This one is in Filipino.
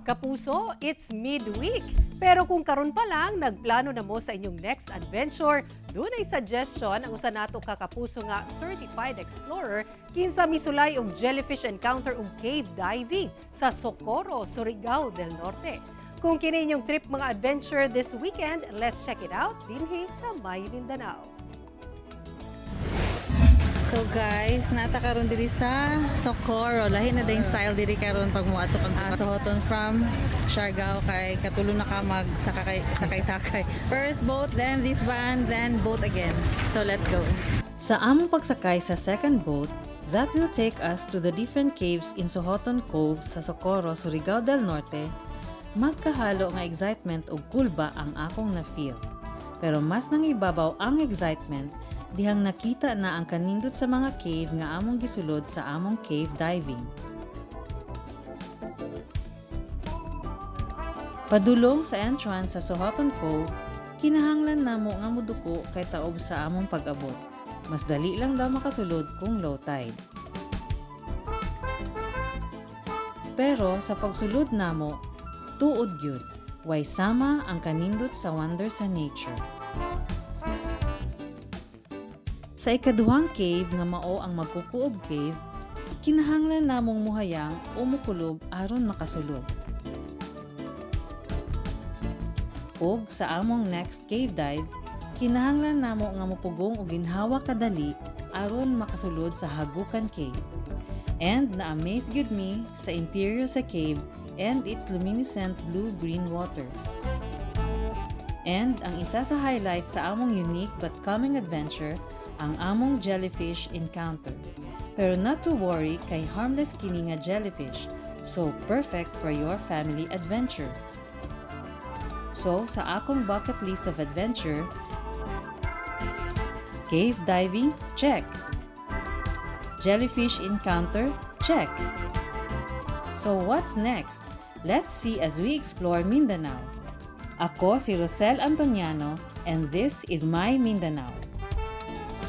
Kapuso, it's midweek. Pero kung karon pa lang, nagplano na mo sa inyong next adventure, doon ay suggestion ang usa nato ka kapuso nga certified explorer kinsa misulay og jellyfish encounter ug cave diving sa Socorro, Surigao del Norte. Kung kini inyong trip mga adventure this weekend, let's check it out dinhi sa May Mindanao. So guys, nata karon diri sa Socorro. Lahi na dayong style diri karon pag muadto kag Sohoton from Siargao kay katulong na ka mag sakay. First boat, then this van, then boat again. So let's go. Sa among pagsakay sa second boat, that will take us to the different caves in Sohoton Cove sa Socorro, Surigao del Norte. Magkahalo nga excitement ug kulba ang akong na-feel. Pero mas nang ibabaw ang excitement dihang nakita na ang kanindot sa mga cave nga among gisulod sa among cave diving. Padulong sa entrance sa Sohoton Cove, kinahanglan namo nga muduko kay taob sa among pag-abot. Mas dali lang daw makasulod kung low tide. Pero sa pagsulod namo, tuod gyud, way sama ang kanindot sa wonder sa nature. Sa ikaduhang cave nga mao ang magkukuob cave, kinahanglan namong muhayang o mukulob aron makasulod. Ug sa among next cave dive, kinahanglan namo nga mupugong og ginhawa kadali aron makasulod sa Hagukan Cave. And na-amaze gyud me sa interior sa cave and its luminescent blue-green waters. And ang isa sa highlight sa among unique but calming adventure ang among jellyfish encounter. Pero not to worry kay harmless kini nga jellyfish, so perfect for your family adventure. So sa akong bucket list of adventure, cave diving, check. Jellyfish encounter, check. So what's next? Let's see as we explore Mindanao. Ako si Rosel Antoniano and this is My Mindanao.